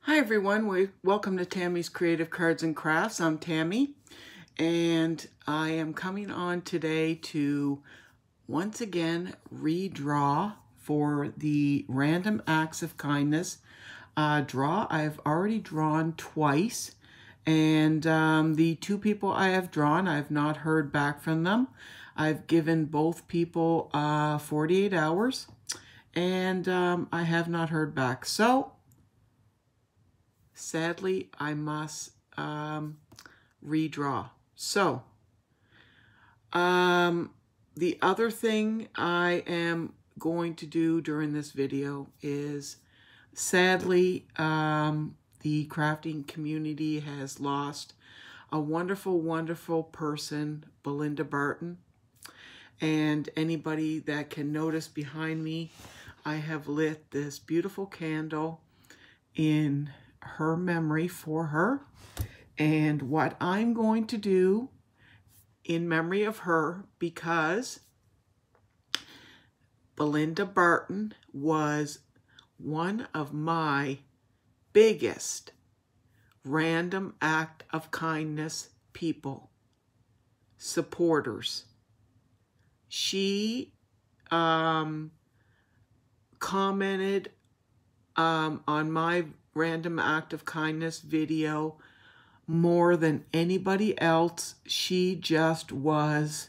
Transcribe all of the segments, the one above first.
Hi everyone, welcome to Tammy's Creative Cards and Crafts. I'm Tammy, and I am coming on today to once again redraw for the Random Acts of Kindness draw. I've already drawn twice, and the two people I have drawn, I've not heard back from them. I've given both people 48 hours, and I have not heard back. So sadly, I must redraw. So, the other thing I am going to do during this video is, sadly, the crafting community has lost a wonderful, wonderful person, Belinda Barton. And anybody that can notice behind me, I have lit this beautiful candle in her memory for her. And what I'm going to do in memory of her, because Belinda Barton was one of my biggest random act of kindness people, supporters. She commented on my random act of kindness video more than anybody else. She just was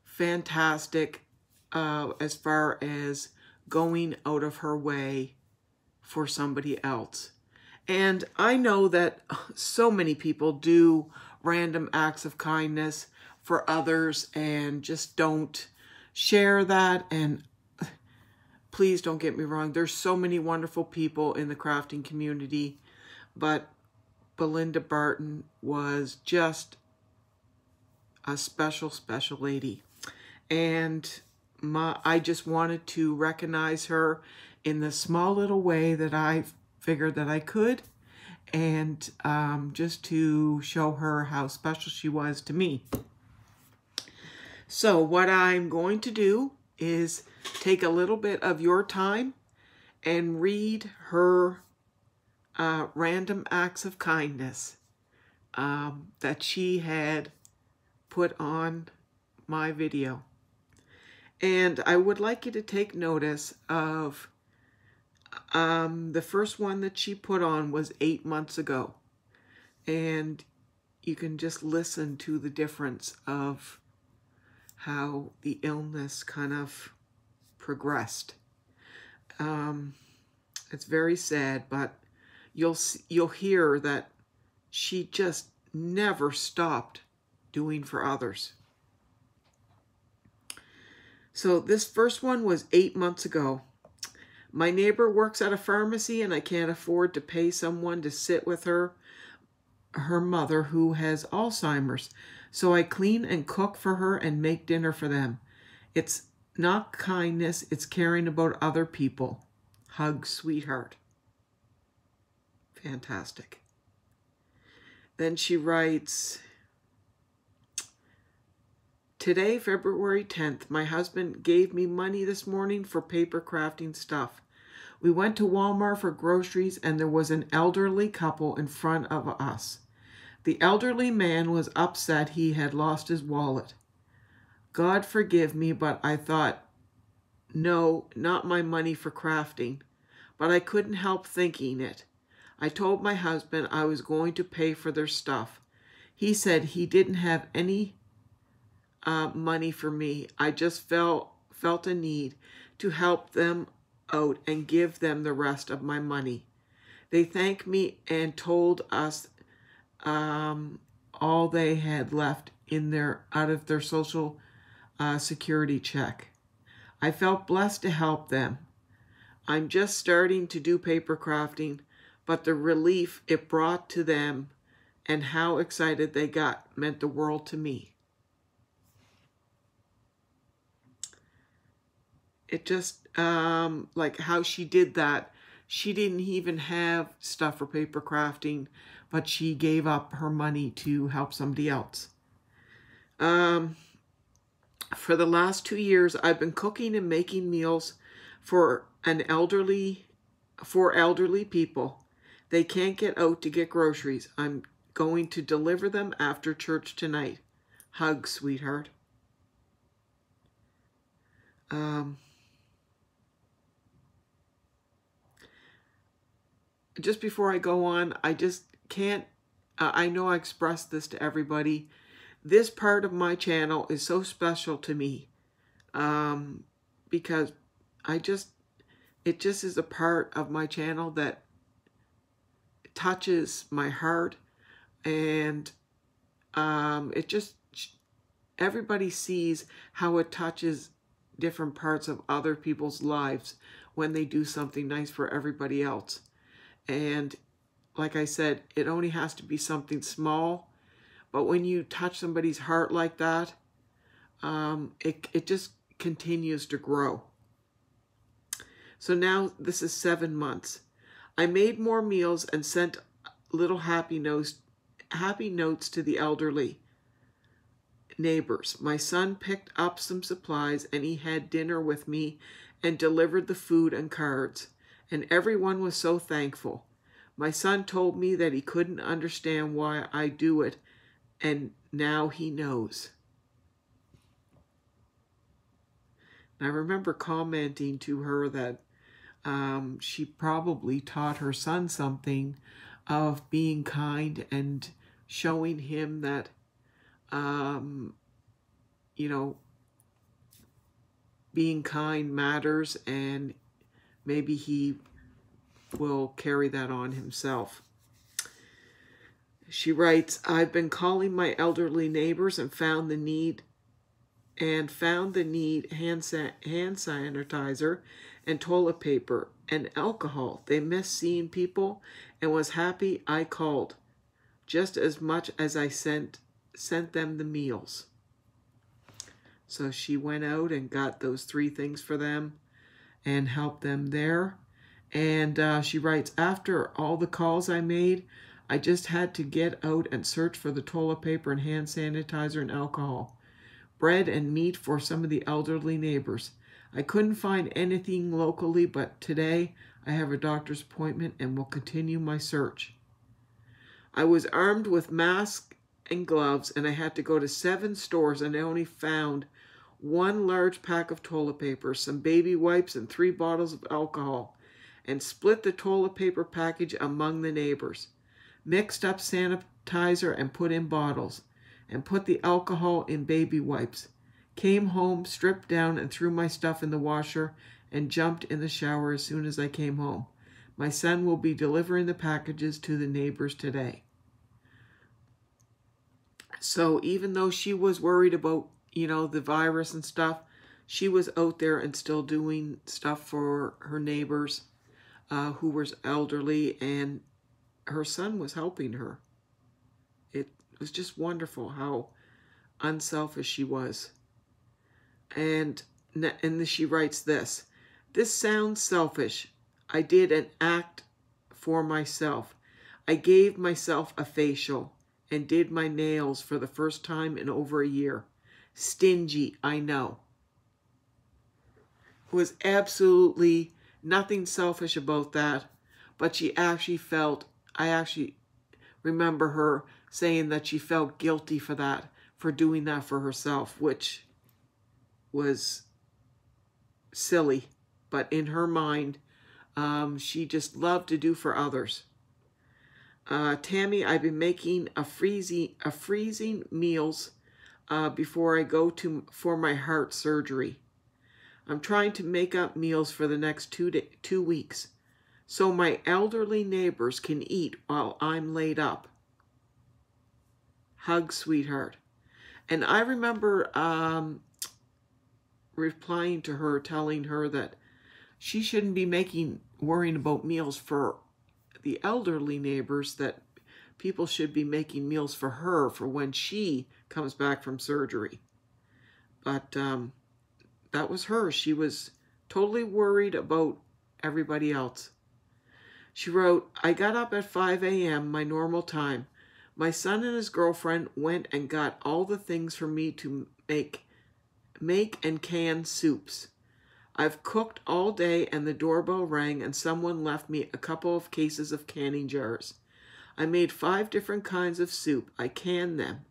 fantastic as far as going out of her way for somebody else. And I know that so many people do random acts of kindness for others and just don't share that. And please don't get me wrong, there's so many wonderful people in the crafting community, but Belinda Barton was just a special, special lady. And I just wanted to recognize her in the small little way that I figured that I could, and just to show her how special she was to me. So what I'm going to do is take a little bit of your time and read her random acts of kindness that she had put on my video. And I would like you to take notice of the first one that she put on was 8 months ago. And you can just listen to the difference of how the illness kind of progressed. It's very sad, but you'll hear that she just never stopped doing for others. So this first one was 8 months ago. My neighbor works at a pharmacy and I can't afford to pay someone to sit with her mother who has Alzheimer's. So I clean and cook for her and make dinner for them. It's not kindness, it's caring about other people. Hug, sweetheart. Fantastic. Then she writes, today, February 10th, my husband gave me money this morning for paper crafting stuff. We went to Walmart for groceries and there was an elderly couple in front of us. The elderly man was upset he had lost his wallet. God forgive me, but I thought, no, not my money for crafting. But I couldn't help thinking it. I told my husband I was going to pay for their stuff. He said he didn't have any money for me. I just felt a need to help them out and give them the rest of my money. They thanked me and told us all they had left out of their social security check. I felt blessed to help them. I'm just starting to do paper crafting, but the relief it brought to them and how excited they got meant the world to me. It just, like how she did that, she didn't even have stuff for paper crafting, but she gave up her money to help somebody else. For the last 2 years, I've been cooking and making meals for elderly people. They can't get out to get groceries. I'm going to deliver them after church tonight. Hug, sweetheart. Just before I go on, I just can't, I know I expressed this to everybody. This part of my channel is so special to me because it just is a part of my channel that touches my heart, and it just, everybody sees how it touches different parts of other people's lives when they do something nice for everybody else. And like I said, it only has to be something small, but when you touch somebody's heart like that, it just continues to grow. So now this is 7 months. I made more meals and sent little happy notes to the elderly neighbors. My son picked up some supplies and he had dinner with me and delivered the food and cards, and everyone was so thankful. My son told me that he couldn't understand why I do it, and now he knows. And I remember commenting to her that she probably taught her son something of being kind and showing him that, you know, being kind matters, and maybe he will carry that on himself. She writes, I've been calling my elderly neighbors and found the need hand sanitizer and toilet paper and alcohol. They miss seeing people and was happy I called just as much as I sent them the meals. So she went out and got those 3 things for them and helped them there. And she writes, after all the calls I made, I just had to get out and search for the toilet paper and hand sanitizer and alcohol, bread and meat for some of the elderly neighbors. I couldn't find anything locally, but today I have a doctor's appointment and will continue my search. I was armed with masks and gloves, and I had to go to 7 stores, and I only found 1 large pack of toilet paper, some baby wipes, and 3 bottles of alcohol, and split the toilet paper package among the neighbors, mixed up sanitizer and put in bottles, and put the alcohol in baby wipes. Came home, stripped down, and threw my stuff in the washer, and jumped in the shower as soon as I came home. My son will be delivering the packages to the neighbors today. So even though she was worried about, you know, the virus and stuff, she was out there and still doing stuff for her neighbors who were elderly, and her son was helping her. It was just wonderful how unselfish she was. And she writes this, this sounds selfish. I did an act for myself. I gave myself a facial and did my nails for the first time in over a year. Stingy, I know. It was absolutely nothing selfish about that, but she actually felt, I actually remember her saying that she felt guilty for that, for doing that for herself, which was silly, but in her mind, she just loved to do for others. Tammy, I've been making a freezing meals before I go for my heart surgery. I'm trying to make up meals for the next 2 weeks so my elderly neighbors can eat while I'm laid up. Hug, sweetheart. And I remember replying to her, telling her that she shouldn't be worrying about meals for the elderly neighbors, that people should be making meals for her for when she comes back from surgery. But that was her. She was totally worried about everybody else. She wrote, I got up at 5 a.m., my normal time. My son and his girlfriend went and got all the things for me to make and can soups. I've cooked all day and the doorbell rang and someone left me a couple of cases of canning jars. I made 5 different kinds of soup. I canned them.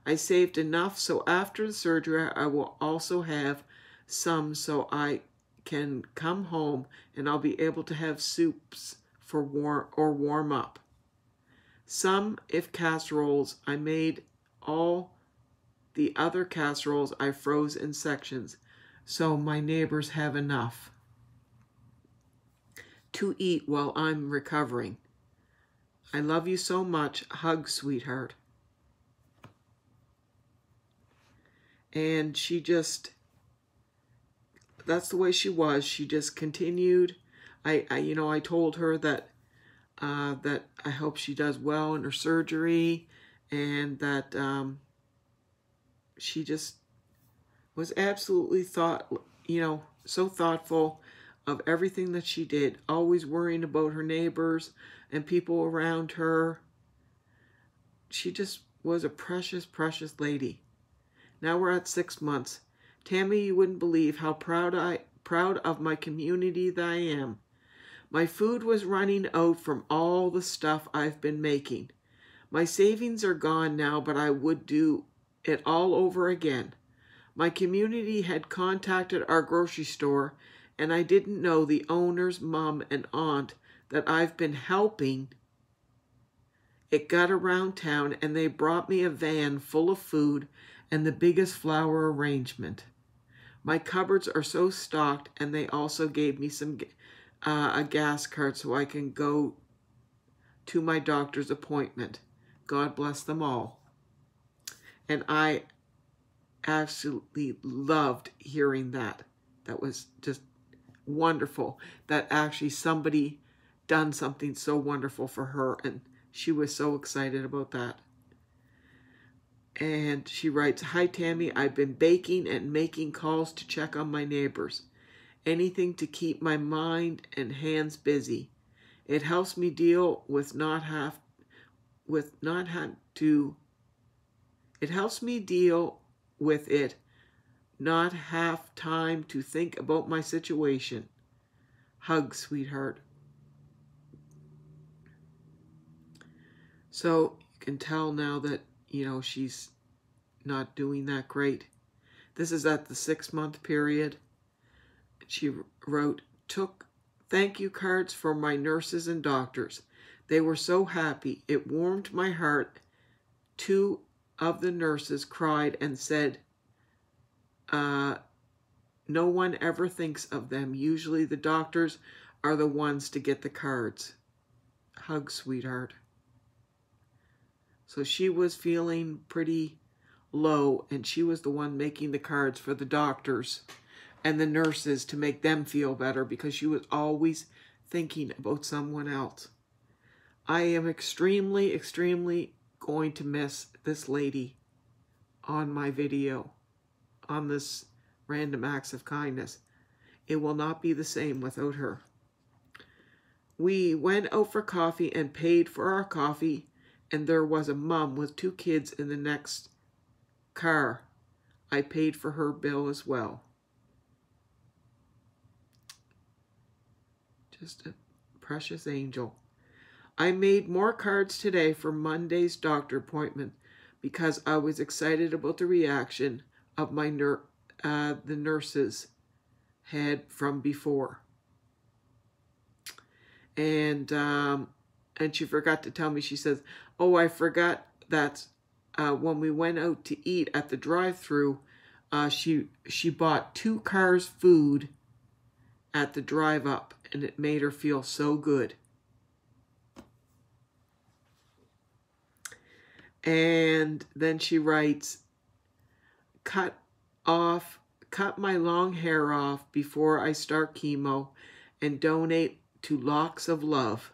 I saved enough so after the surgery I will also have some so I can come home and I'll be able to have soups for warm up. Some, if casseroles, I made. All the other casseroles I froze in sections so my neighbors have enough to eat while I'm recovering. I love you so much. Hug, sweetheart. And she just, that's the way she was. She just continued. I told her that that I hope she does well in her surgery, and that she just was absolutely so thoughtful of everything that she did, always worrying about her neighbors and people around her. She just was a precious, precious lady. Now we're at 6 months. Tammy, you wouldn't believe how proud of my community that I am. My food was running out from all the stuff I've been making. My savings are gone now, but I would do it all over again. My community had contacted our grocery store, and I didn't know the owner's mom and aunt that I've been helping. It got around town, and they brought me a van full of food and the biggest flower arrangement. My cupboards are so stocked, and they also gave me a gas card so I can go to my doctor's appointment. God bless them all. And I absolutely loved hearing that. That was just wonderful, that actually somebody done something so wonderful for her, and she was so excited about that. And she writes, "Hi Tammy, I've been baking and making calls to check on my neighbors. Anything to keep my mind and hands busy. It helps me deal with not have time to think about my situation. Hug, sweetheart." So you can tell now that, she's not doing that great. This is at the 6-month period. She wrote, "Took thank you cards for my nurses and doctors. They were so happy. It warmed my heart. 2 of the nurses cried and said, no one ever thinks of them. Usually the doctors are the ones to get the cards. Hug, sweetheart." So she was feeling pretty low, and she was the one making the cards for the doctors and the nurses to make them feel better, because she was always thinking about someone else. I am extremely, extremely going to miss this lady on my video, on this Random Acts of Kindness. It will not be the same without her. We went out for coffee and paid for our coffee, and there was a mom with 2 kids in the next car. I paid for her bill as well. Just a precious angel. I made more cards today for Monday's doctor appointment because I was excited about the reaction of my the nurses had from before. And she forgot to tell me, she says, "Oh, I forgot that when we went out to eat at the drive-thru, she bought 2 cars food at the drive-up, and it made her feel so good." And then she writes, cut my long hair off before I start chemo and donate to Locks of Love.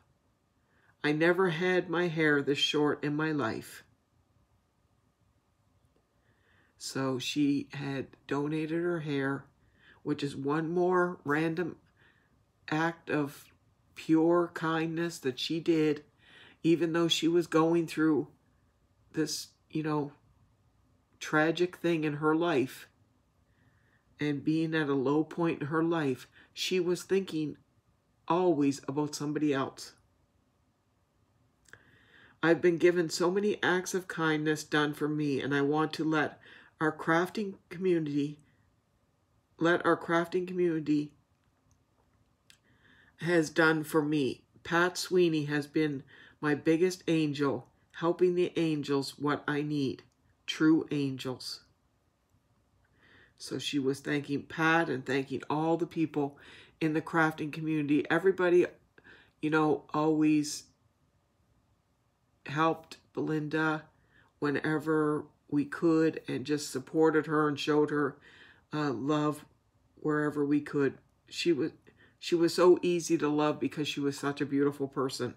I never had my hair this short in my life." So she had donated her hair, which is one more random act of pure kindness that she did, even though she was going through this, tragic thing in her life. and being at a low point in her life, she was thinking always about somebody else. I've been given so many acts of kindness done for me, and I want to let our crafting community has done for me. Pat Sweeney has been my biggest angel, helping the angels what I need. True angels. So she was thanking Pat and thanking all the people in the crafting community. Everybody, you know, always helped Belinda whenever we could and just supported her and showed her love wherever we could. She was so easy to love because she was such a beautiful person.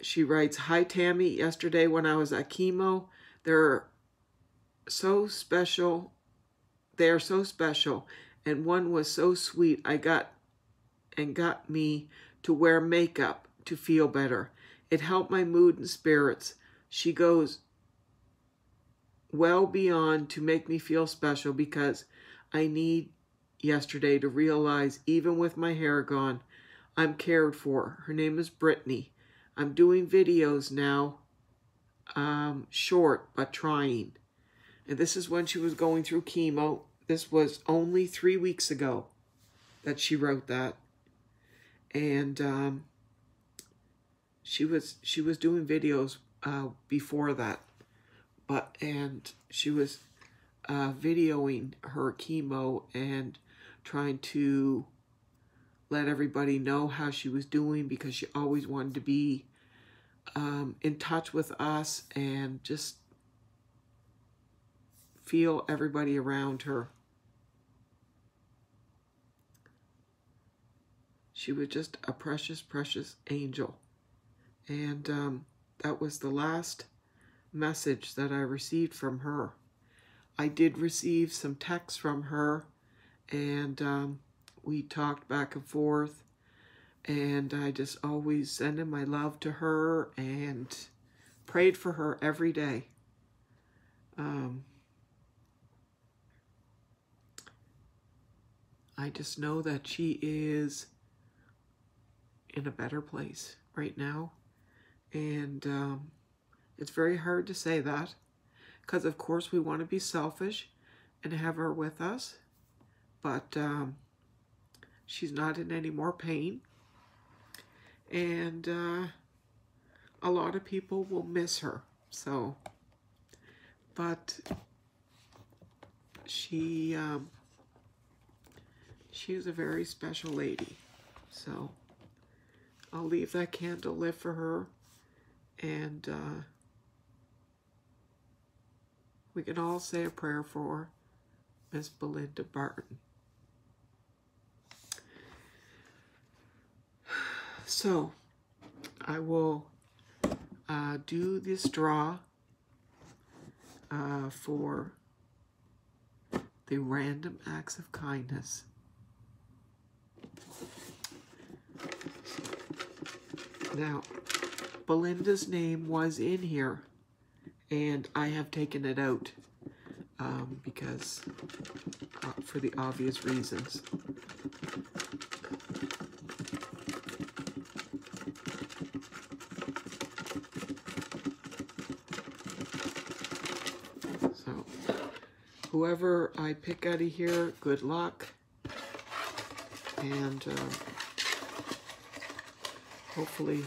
She writes, "Hi Tammy, yesterday when I was at chemo, they're so special. They are so special, and one was so sweet. Got me to wear makeup to feel better. It helped my mood and spirits. She goes well beyond to make me feel special because I need yesterday to realize even with my hair gone, I'm cared for. Her name is Brittany. I'm doing videos now, short but trying." And this is when she was going through chemo. This was only 3 weeks ago that she wrote that. And she was doing videos before that. And she was videoing her chemo and trying to let everybody know how she was doing, because she always wanted to be in touch with us and just feel everybody around her. She was just a precious, precious angel. And that was the last message that I received from her. I did receive some texts from her, and we talked back and forth, and I just always sent my love to her and prayed for her every day. I just know that she is in a better place right now, and it's very hard to say that, because of course we want to be selfish and have her with us, but she's not in any more pain, and a lot of people will miss her. So, but she is a very special lady. So I'll leave that candle lit for her, and we can all say a prayer for Miss Belinda Barton. So I will do this draw for the random acts of kindness. Now, Belinda's name was in here, and I have taken it out because for the obvious reasons. So, whoever I pick out of here, good luck, and hopefully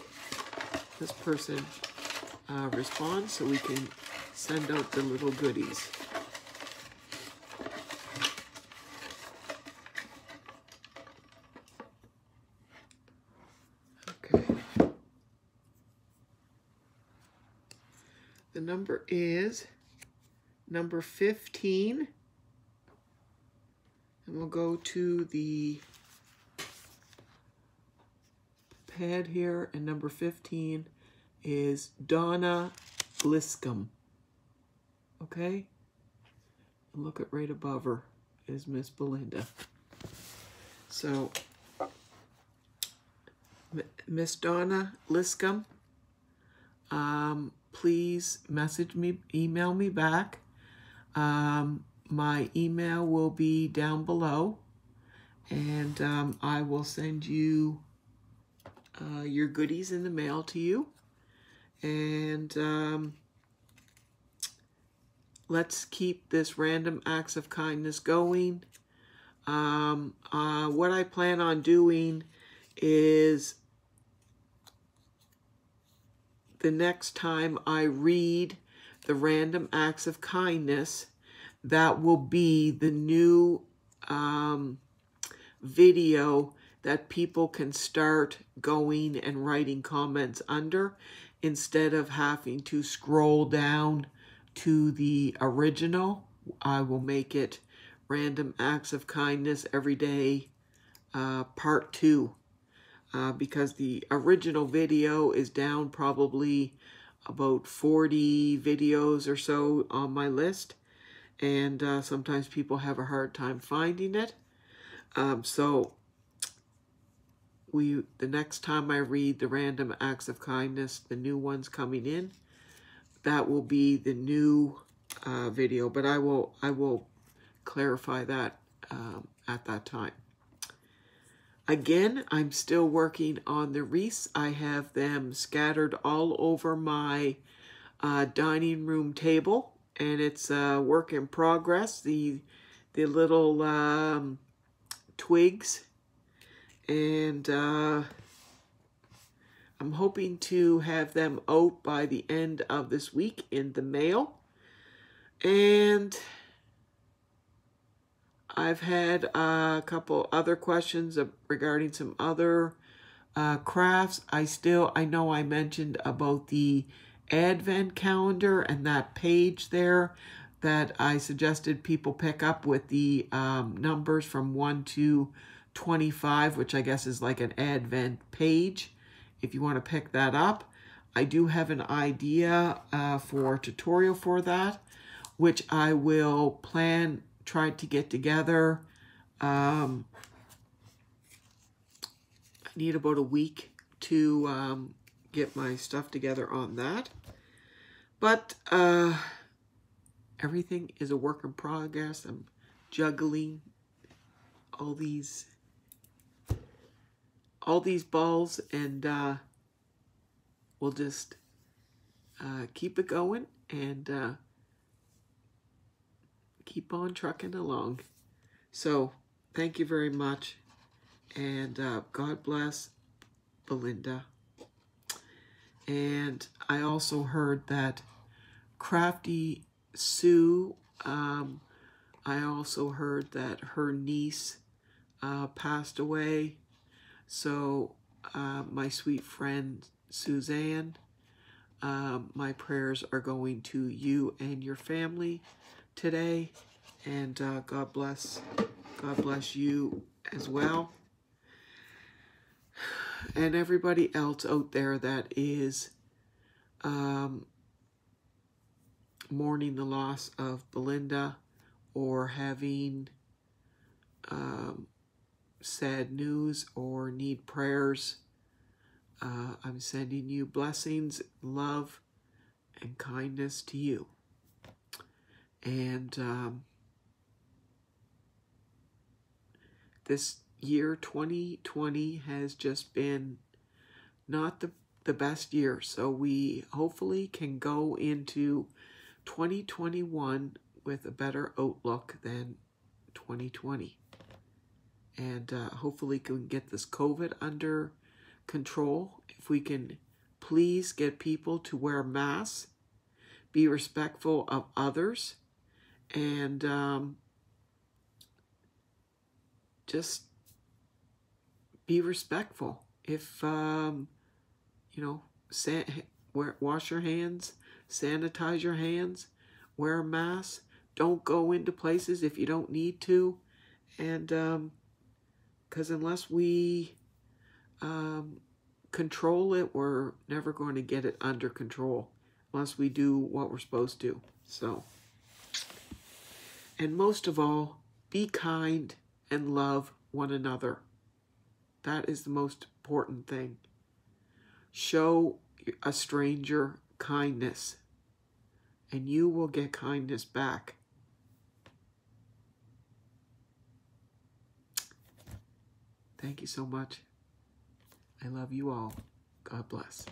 this person responds so we can send out the little goodies. Okay. The number is number 15. And we'll go to the pad here, and number 15 is Donna Bliscombe. Okay? And look at right above her is Miss Belinda. So, Miss Donna Bliscombe, please message me, email me back. my email will be down below, and I will send you your goodies in the mail to you. And let's keep this random acts of kindness going. What I plan on doing is the next time I read the random acts of kindness, that will be the new video that people can start going and writing comments under, instead of having to scroll down to the original. I will make it Random Acts of Kindness Every Day Part 2. Because the original video is down probably about 40 videos or so on my list, and sometimes people have a hard time finding it. So the next time I read the Random Acts of Kindness, the new ones coming in, that will be the new video, but I will clarify that at that time. Again, I'm still working on the wreaths. I have them scattered all over my dining room table, and it's a work in progress. The little twigs, and I'm hoping to have them out by the end of this week in the mail. And I've had a couple other questions regarding some other crafts. I know I mentioned about the Advent calendar and that page there that I suggested people pick up with the numbers from 1 to 25, which I guess is like an Advent page, if you want to pick that up. I do have an idea for a tutorial for that, which I will try to get together. I need about a week to get my stuff together on that. But everything is a work in progress. I'm juggling all these balls, and we'll just keep it going and keep on trucking along. So thank you very much, and God bless Belinda. And I also heard that Crafty Sue, I also heard that her niece passed away. So my sweet friend Suzanne, my prayers are going to you and your family today, and God bless you as well, and everybody else out there that is mourning the loss of Belinda, or having sad news or need prayers. I'm sending you blessings, love, and kindness to you. And this year 2020 has just been not the best year, so we hopefully can go into 2021 with a better outlook than 2020, and hopefully can get this COVID under control. If we can please get people to wear masks, be respectful of others, and just be respectful. If wash your hands, sanitize your hands, wear a mask, don't go into places if you don't need to, and because unless we control it, we're never going to get it under control unless we do what we're supposed to. So, and most of all, be kind and love one another. That is the most important thing. Show a stranger kindness, and you will get kindness back. Thank you so much. I love you all. God bless.